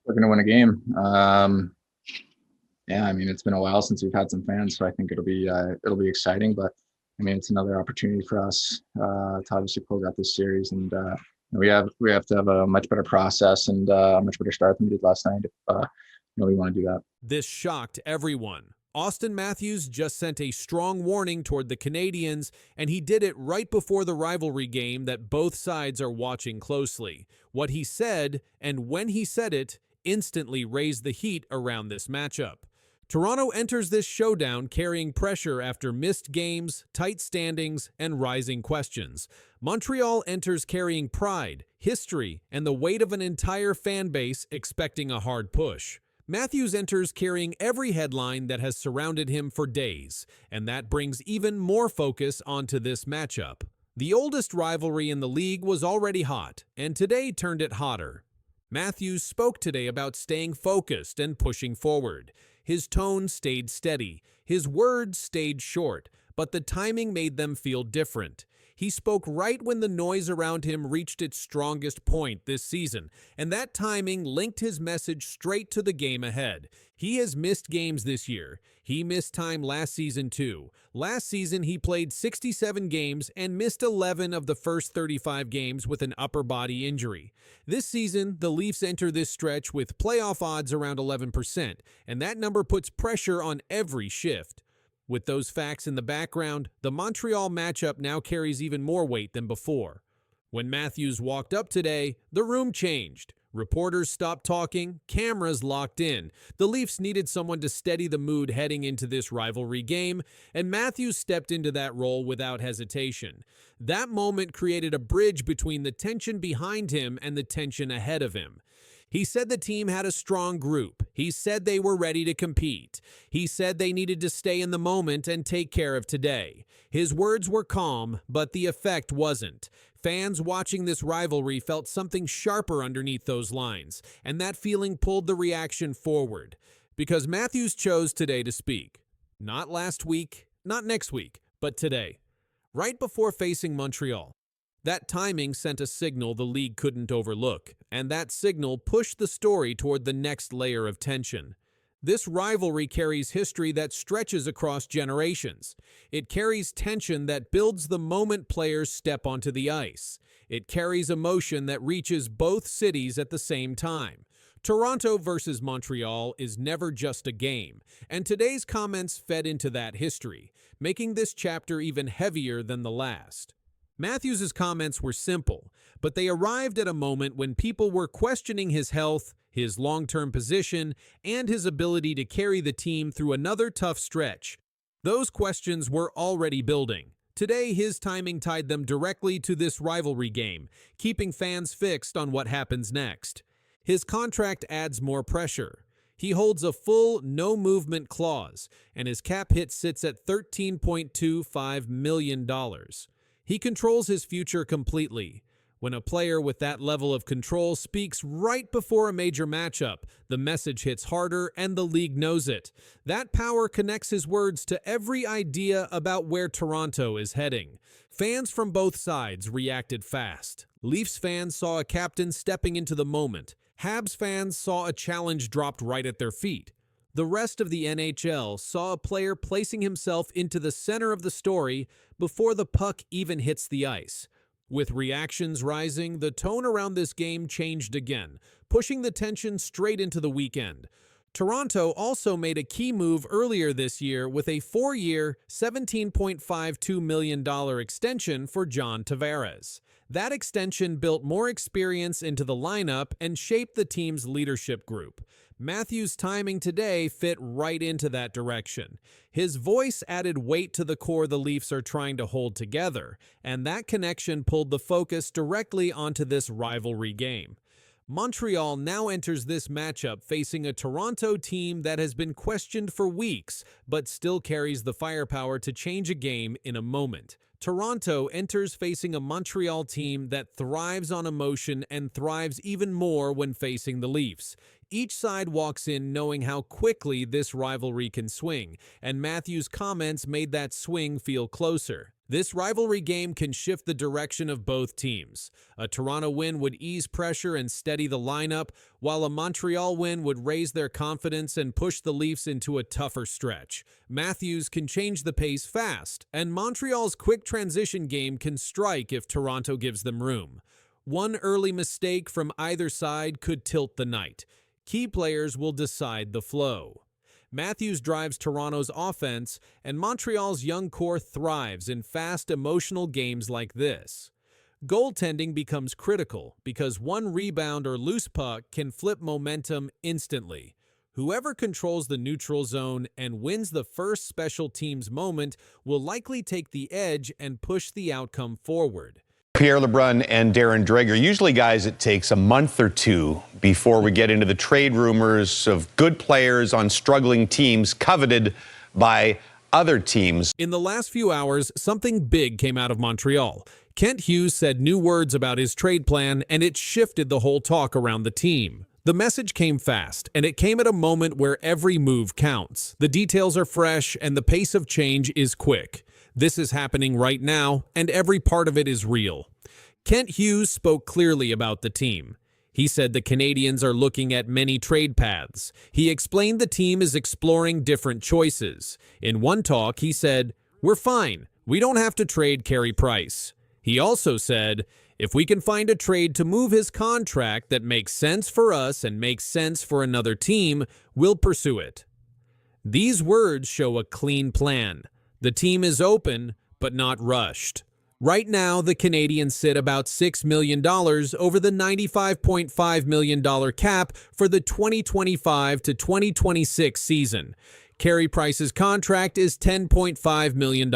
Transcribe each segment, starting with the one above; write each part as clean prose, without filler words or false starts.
Looking to win a game. Yeah, I mean, it's been a while since we've had some fans, so I think it'll be exciting. But I mean, it's another opportunity for us to obviously close out this series, and we have to have a much better process and a much better start than we did last night if we want to do that. This shocked everyone. Auston Matthews just sent a strong warning toward the Canadiens, and he did it right before the rivalry game that both sides are watching closely. What he said, and when he said it, instantly raised the heat around this matchup. Toronto enters this showdown carrying pressure after missed games, tight standings, and rising questions. Montreal enters carrying pride, history, and the weight of an entire fan base expecting a hard push. Matthews enters carrying every headline that has surrounded him for days, and that brings even more focus onto this matchup. The oldest rivalry in the league was already hot, and today turned it hotter. Matthews spoke today about staying focused and pushing forward. His tone stayed steady, his words stayed short, but the timing made them feel different. He spoke right when the noise around him reached its strongest point this season, and that timing linked his message straight to the game ahead. He has missed games this year. He missed time last season too. Last season he played 67 games and missed 11 of the first 35 games with an upper body injury. This season, the Leafs enter this stretch with playoff odds around 11%, and that number puts pressure on every shift. With those facts in the background, the Montreal matchup now carries even more weight than before. When Matthews walked up today, the room changed. Reporters stopped talking, cameras locked in. The Leafs needed someone to steady the mood heading into this rivalry game, and Matthews stepped into that role without hesitation. That moment created a bridge between the tension behind him and the tension ahead of him. He said the team had a strong group. He said they were ready to compete. He said they needed to stay in the moment and take care of today. His words were calm, but the effect wasn't. Fans watching this rivalry felt something sharper underneath those lines, and that feeling pulled the reaction forward. Because Matthews chose today to speak. Not last week, not next week, but today. Right before facing Montreal. That timing sent a signal the league couldn't overlook, and that signal pushed the story toward the next layer of tension. This rivalry carries history that stretches across generations. It carries tension that builds the moment players step onto the ice. It carries emotion that reaches both cities at the same time. Toronto versus Montreal is never just a game, and today's comments fed into that history, making this chapter even heavier than the last. Matthews' comments were simple, but they arrived at a moment when people were questioning his health, his long-term position, and his ability to carry the team through another tough stretch. Those questions were already building. Today, his timing tied them directly to this rivalry game, keeping fans fixed on what happens next. His contract adds more pressure. He holds a full no-movement clause, and his cap hit sits at $13.25 million. He controls his future completely. When a player with that level of control speaks right before a major matchup, the message hits harder and the league knows it. That power connects his words to every idea about where Toronto is heading. Fans from both sides reacted fast. Leafs fans saw a captain stepping into the moment. Habs fans saw a challenge dropped right at their feet. The rest of the NHL saw a player placing himself into the center of the story before the puck even hits the ice. With reactions rising, the tone around this game changed again, pushing the tension straight into the weekend. Toronto also made a key move earlier this year with a 4-year, $17.52 million extension for John Tavares. That extension built more experience into the lineup and shaped the team's leadership group. Matthews' timing today fit right into that direction. His voice added weight to the core the Leafs are trying to hold together, and that connection pulled the focus directly onto this rivalry game. Montreal now enters this matchup facing a Toronto team that has been questioned for weeks, but still carries the firepower to change a game in a moment. Toronto enters facing a Montreal team that thrives on emotion and thrives even more when facing the Leafs. Each side walks in knowing how quickly this rivalry can swing, and Matthews' comments made that swing feel closer. This rivalry game can shift the direction of both teams. A Toronto win would ease pressure and steady the lineup, while a Montreal win would raise their confidence and push the Leafs into a tougher stretch. Matthews can change the pace fast, and Montreal's quick transition game can strike if Toronto gives them room. One early mistake from either side could tilt the night. Key players will decide the flow. Matthews drives Toronto's offense, and Montreal's young core thrives in fast, emotional games like this. Goaltending becomes critical because one rebound or loose puck can flip momentum instantly. Whoever controls the neutral zone and wins the first special teams moment will likely take the edge and push the outcome forward. Pierre LeBrun and Darren Dreger, usually guys, it takes a month or two before we get into the trade rumors of good players on struggling teams coveted by other teams. In the last few hours, something big came out of Montreal. Kent Hughes said new words about his trade plan, and it shifted the whole talk around the team. The message came fast, and it came at a moment where every move counts. The details are fresh, and the pace of change is quick. This is happening right now, and every part of it is real. Kent Hughes spoke clearly about the team. He said the Canadiens are looking at many trade paths. He explained the team is exploring different choices. In one talk, he said, "We're fine. We don't have to trade Carey Price." He also said, "If we can find a trade to move his contract that makes sense for us and makes sense for another team, we'll pursue it." These words show a clean plan. The team is open, but not rushed. Right now, the Canadiens sit about $6 million over the $95.5 million cap for the 2025 to 2026 season. Carey Price's contract is $10.5 million.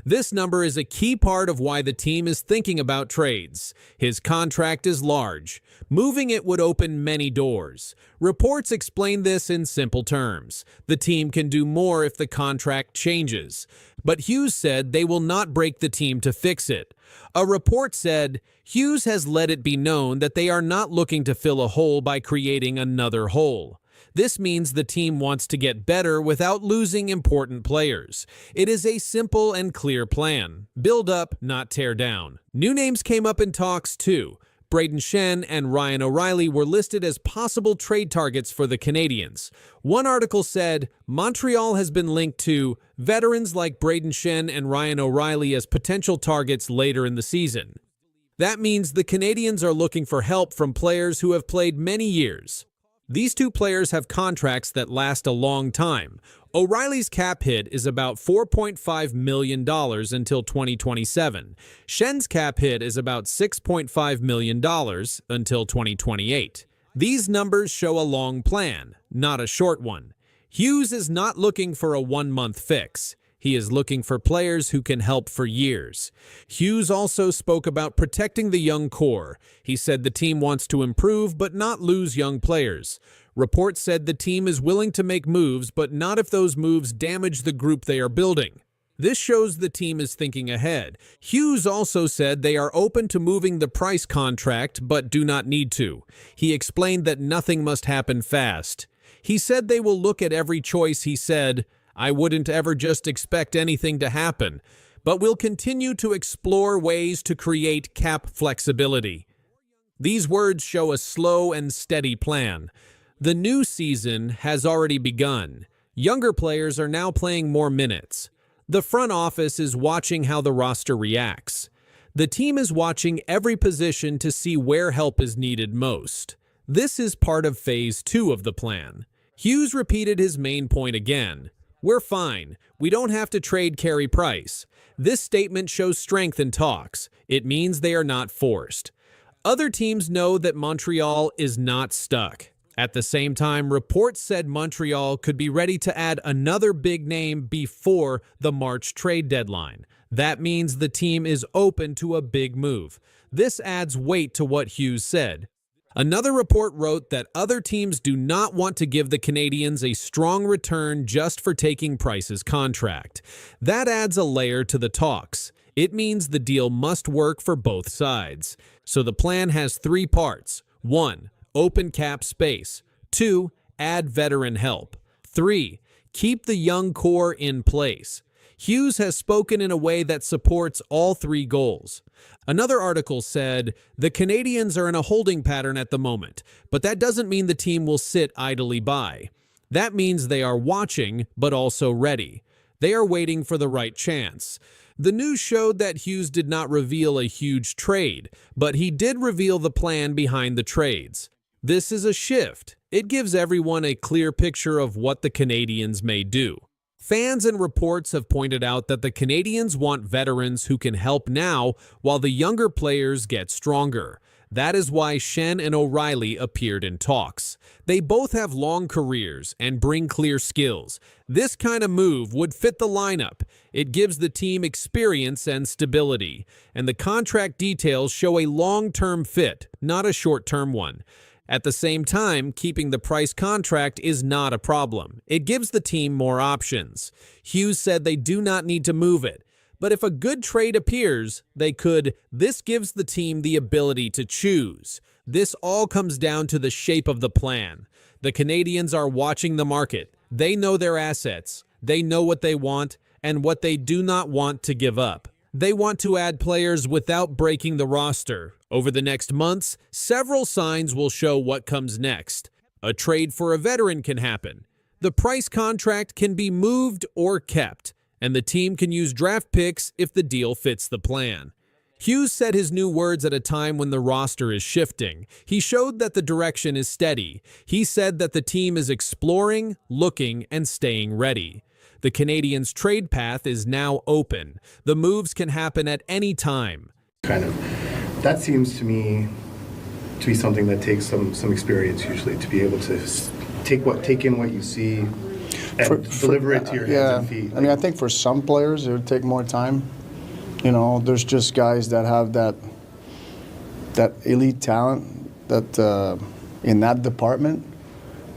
This number is a key part of why the team is thinking about trades. His contract is large. Moving it would open many doors. Reports explain this in simple terms. The team can do more if the contract changes. But Hughes said they will not break the team to fix it. A report said, Hughes has let it be known that they are not looking to fill a hole by creating another hole. This means the team wants to get better without losing important players. It is a simple and clear plan. Build up, not tear down. New names came up in talks too. Brayden Schenn and Ryan O'Reilly were listed as possible trade targets for the Canadiens. One article said Montreal has been linked to veterans like Brayden Schenn and Ryan O'Reilly as potential targets later in the season. That means the Canadiens are looking for help from players who have played many years. These two players have contracts that last a long time. O'Reilly's cap hit is about $4.5 million until 2027. Schenn's cap hit is about $6.5 million until 2028. These numbers show a long plan, not a short one. Hughes is not looking for a one-month fix. He is looking for players who can help for years. Hughes also spoke about protecting the young core. He said the team wants to improve but not lose young players. Reports said the team is willing to make moves, but not if those moves damage the group they are building. This shows the team is thinking ahead. Hughes also said they are open to moving the Price contract but do not need to. He explained that nothing must happen fast. He said they will look at every choice. He said, "I wouldn't ever just expect anything to happen, but we'll continue to explore ways to create cap flexibility." These words show a slow and steady plan. The new season has already begun. Younger players are now playing more minutes. The front office is watching how the roster reacts. The team is watching every position to see where help is needed most. This is part of Phase 2 of the plan. Hughes repeated his main point again. "We're fine. We don't have to trade Carey Price." This statement shows strength in talks. It means they are not forced. Other teams know that Montreal is not stuck. At the same time, reports said Montreal could be ready to add another big name before the March trade deadline. That means the team is open to a big move. This adds weight to what Hughes said. Another report wrote that other teams do not want to give the Canadiens a strong return just for taking Price's contract. That adds a layer to the talks. It means the deal must work for both sides. So the plan has three parts. 1. Open cap space. 2. Add veteran help. 3. Keep the young core in place. Hughes has spoken in a way that supports all 3 goals. Another article said, the Canadiens are in a holding pattern at the moment, but that doesn't mean the team will sit idly by. That means they are watching, but also ready. They are waiting for the right chance. The news showed that Hughes did not reveal a huge trade, but he did reveal the plan behind the trades. This is a shift. It gives everyone a clear picture of what the Canadiens may do. Fans and reports have pointed out that the Canadiens want veterans who can help now while the younger players get stronger. That is why Schenn and O'Reilly appeared in talks. They both have long careers and bring clear skills. This kind of move would fit the lineup. It gives the team experience and stability. And the contract details show a long-term fit, not a short-term one. At the same time, keeping the price contract is not a problem. It gives the team more options. Hughes said they do not need to move it. But if a good trade appears, they could. This gives the team the ability to choose. This all comes down to the shape of the plan. The Canadiens are watching the market. They know their assets. They know what they want and what they do not want to give up. They want to add players without breaking the roster. Over the next months, several signs will show what comes next. A trade for a veteran can happen. The price contract can be moved or kept, and the team can use draft picks if the deal fits the plan. Hughes said his new words at a time when the roster is shifting. He showed that the direction is steady. He said that the team is exploring, looking, and staying ready. The Canadiens' trade path is now open. The moves can happen at any time. That seems to me to be something that takes some experience usually, to be able to take in what you see and deliver it to your hands and feet. I mean, I think for some players it would take more time. You know, there's just guys that have that elite talent that in that department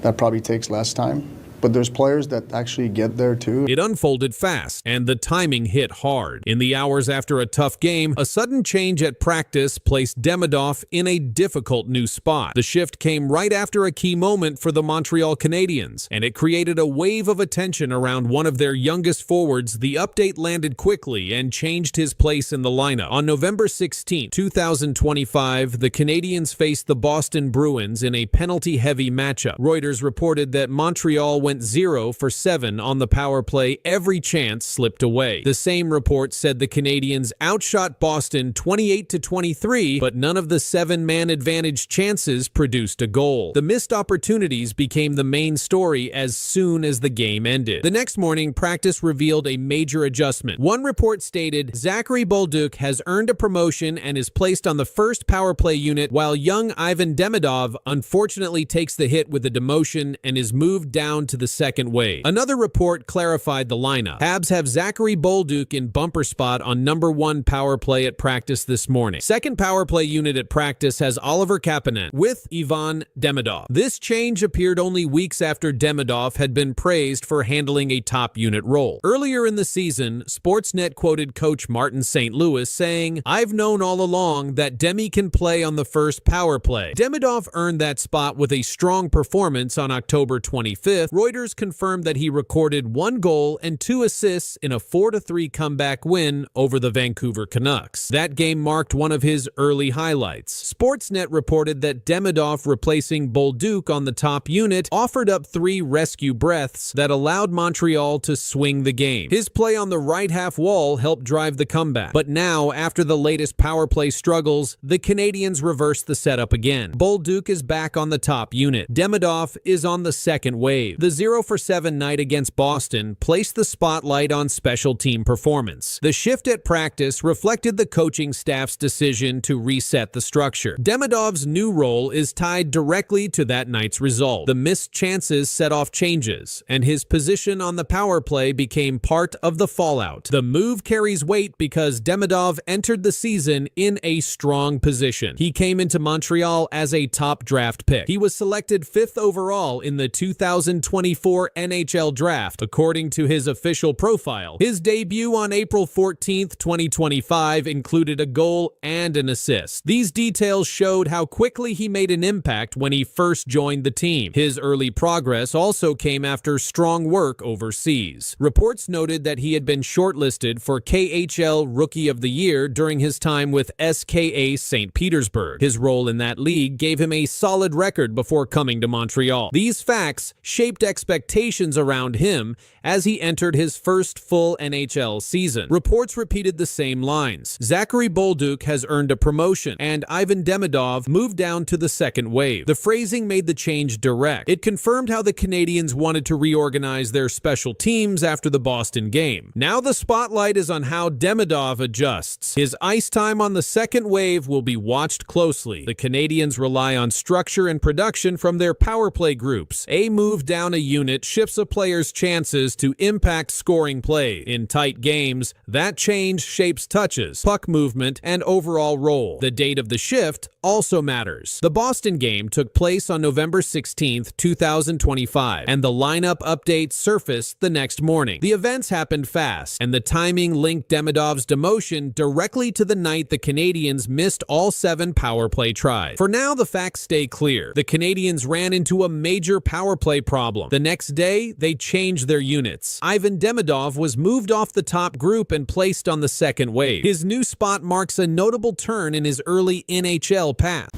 that probably takes less time. But there's players that actually get there too. It unfolded fast, and the timing hit hard. In the hours after a tough game, a sudden change at practice placed Demidov in a difficult new spot. The shift came right after a key moment for the Montreal Canadiens, and it created a wave of attention around one of their youngest forwards. The update landed quickly and changed his place in the lineup. On November 16, 2025, the Canadiens faced the Boston Bruins in a penalty-heavy matchup. Reuters reported that Montreal went 0 for 7 on the power play. Every chance slipped away. The same report said the Canadiens outshot Boston 28-23, but none of the 7-man advantage chances produced a goal. The missed opportunities became the main story as soon as the game ended. The next morning, practice revealed a major adjustment. One report stated, Zachary Bolduc has earned a promotion and is placed on the first power play unit, while young Ivan Demidov unfortunately takes the hit with a demotion and is moved down to the second wave. Another report clarified the lineup. Habs have Zachary Bolduc in bumper spot on number 1 power play at practice this morning. Second power play unit at practice has Oliver Kapanen with Ivan Demidov. This change appeared only weeks after Demidov had been praised for handling a top unit role. Earlier in the season, Sportsnet quoted coach Martin St. Louis saying, I've known all along that Demi can play on the first power play. Demidov earned that spot with a strong performance on October 25th. Reuters confirmed that he recorded 1 goal and 2 assists in a 4-3 comeback win over the Vancouver Canucks. That game marked one of his early highlights. Sportsnet reported that Demidov replacing Bolduc on the top unit offered up 3 rescue breaths that allowed Montreal to swing the game. His play on the right half wall helped drive the comeback. But now, after the latest power play struggles, the Canadiens reversed the setup again. Bolduc is back on the top unit. Demidov is on the second wave. The 0 for 7 night against Boston placed the spotlight on special team performance. The shift at practice reflected the coaching staff's decision to reset the structure. Demidov's new role is tied directly to that night's result. The missed chances set off changes, and his position on the power play became part of the fallout. The move carries weight because Demidov entered the season in a strong position. He came into Montreal as a top draft pick. He was selected 5th overall in the 2020 2024 NHL Draft, according to his official profile. His debut on April 14, 2025 included a goal and an assist. These details showed how quickly he made an impact when he first joined the team. His early progress also came after strong work overseas. Reports noted that he had been shortlisted for KHL Rookie of the Year during his time with SKA St. Petersburg. His role in that league gave him a solid record before coming to Montreal. These facts shaped expectations around him as he entered his first full NHL season. Reports repeated the same lines. Zachary Bolduc has earned a promotion, and Ivan Demidov moved down to the second wave. The phrasing made the change direct. It confirmed how the Canadiens wanted to reorganize their special teams after the Boston game. Now the spotlight is on how Demidov adjusts. His ice time on the second wave will be watched closely. The Canadiens rely on structure and production from their power play groups. A move down a unit shifts a player's chances to impact scoring play. In tight games, that change shapes touches, puck movement, and overall role. The date of the shift also matters. The Boston game took place on November 16, 2025, and the lineup update surfaced the next morning. The events happened fast, and the timing linked Demidov's demotion directly to the night the Canadiens missed all 7 power play tries. For now, the facts stay clear. The Canadiens ran into a major power play problem. The next day, they changed their units. Ivan Demidov was moved off the top group and placed on the second wave. His new spot marks a notable turn in his early NHL path.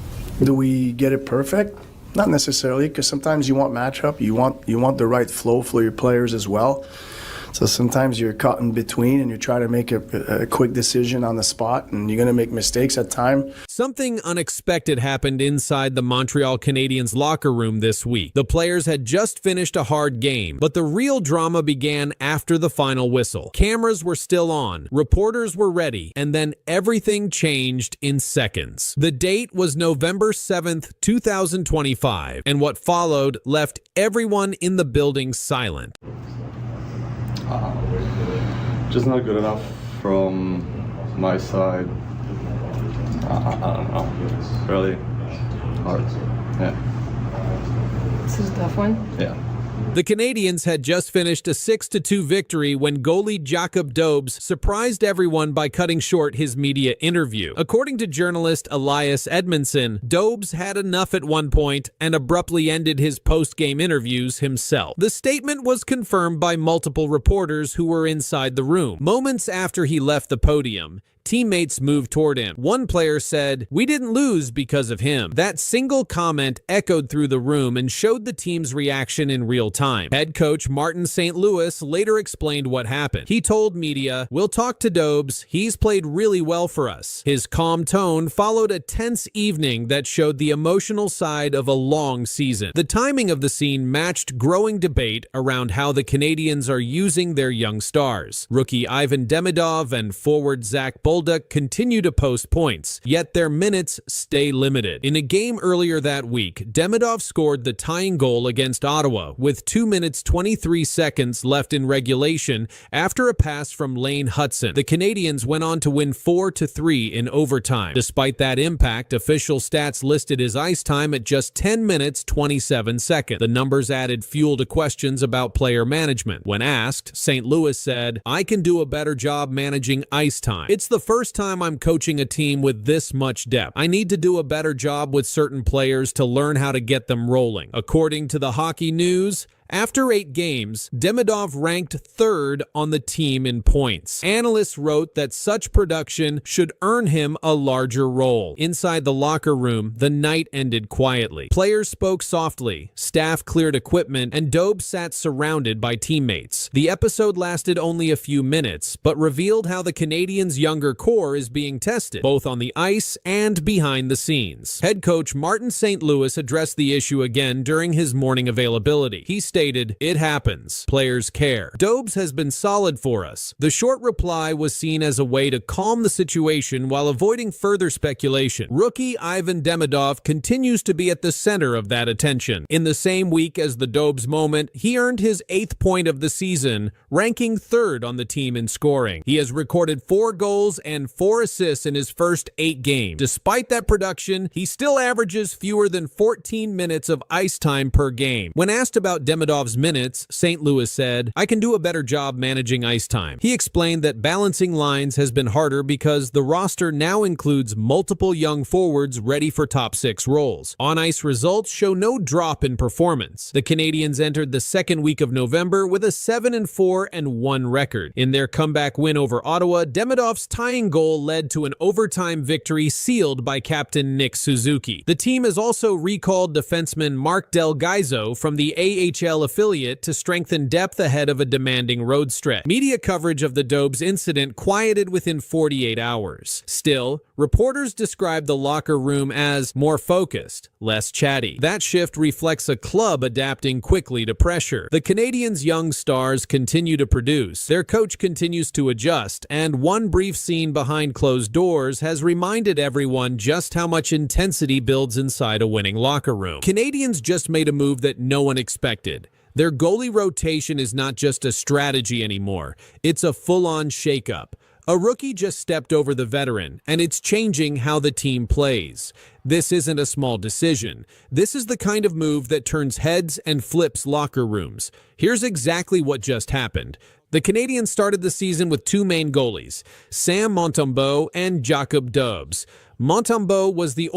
Do we get it perfect? Not necessarily, because sometimes you want matchup, you want the right flow for your players as well. So sometimes you're caught in between and you try to make a quick decision on the spot, and you're going to make mistakes at times. Something unexpected happened inside the Montreal Canadiens locker room this week. The players had just finished a hard game, but the real drama began after the final whistle. Cameras were still on, reporters were ready, and then everything changed in seconds. The date was November 7th, 2025, and what followed left everyone in the building silent. Just not good enough from my side. I don't know. It's really hard. Yeah. This is a tough one. Yeah. The Canadiens had just finished a 6-2 victory when goalie Jacob Dobes surprised everyone by cutting short his media interview. According to journalist Elias Edmondson, Dobes had enough at one point and abruptly ended his post-game interviews himself. The statement was confirmed by multiple reporters who were inside the room. Moments after he left the podium, teammates moved toward him. One player said, "We didn't lose because of him." That single comment echoed through the room and showed the team's reaction in real time. Head coach Martin St. Louis later explained what happened. He told media, "We'll talk to Dobes. He's played really well for us." His calm tone followed a tense evening that showed the emotional side of a long season. The timing of the scene matched growing debate around how the Canadiens are using their young stars. Rookie Ivan Demidov and forward Zach Bolduc continue to post points, yet their minutes stay limited. In a game earlier that week, Demidov scored the tying goal against Ottawa with 2 minutes 23 seconds left in regulation after a pass from Lane Hudson. The Canadiens went on to win 4-3 in overtime. Despite that impact, official stats listed his ice time at just 10 minutes 27 seconds. The numbers added fuel to questions about player management. When asked, St. Louis said, "I can do a better job managing ice time. It's the first time I'm coaching a team with this much depth. I need to do a better job with certain players to learn how to get them rolling." According to the Hockey News, after 8 games, Demidov ranked 3rd on the team in points. Analysts wrote that such production should earn him a larger role. Inside the locker room, the night ended quietly. Players spoke softly, staff cleared equipment, and Dobes sat surrounded by teammates. The episode lasted only a few minutes, but revealed how the Canadiens' younger core is being tested, both on the ice and behind the scenes. Head coach Martin St. Louis addressed the issue again during his morning availability. He stated, "It happens. Players care. Dobes has been solid for us." The short reply was seen as a way to calm the situation while avoiding further speculation. Rookie Ivan Demidov continues to be at the center of that attention. In the same week as the Dobes moment, he earned his 8th point of the season, ranking 3rd on the team in scoring. He has recorded 4 goals and 4 assists in his first 8 games. Despite that production, he still averages fewer than 14 minutes of ice time per game. When asked about Demidov Demidov's minutes, St. Louis said, "I can do a better job managing ice time." He explained that balancing lines has been harder because the roster now includes multiple young forwards ready for top 6 roles. On-ice results show no drop in performance. The Canadiens entered the second week of November with a 7-4-1 record. In their comeback win over Ottawa, Demidov's tying goal led to an overtime victory sealed by captain Nick Suzuki. The team has also recalled defenseman Mark Del Gaizo from the AHL affiliate to strengthen depth ahead of a demanding road stretch. Media coverage of the Dobes incident quieted within 48 hours. Still, reporters described the locker room as more focused, less chatty. That shift reflects a club adapting quickly to pressure. The Canadiens' young stars continue to produce. Their coach continues to adjust, and one brief scene behind closed doors has reminded everyone just how much intensity builds inside a winning locker room. Canadiens just made a move that no one expected. Their goalie rotation is not just a strategy anymore. It's a full-on shakeup. A rookie just stepped over the veteran, and it's changing how the team plays. This isn't a small decision. This is the kind of move that turns heads and flips locker rooms. Here's exactly what just happened. The Canadiens started the season with 2 main goalies, Sam Montembeault and Jacob Dobes. Montembeault was the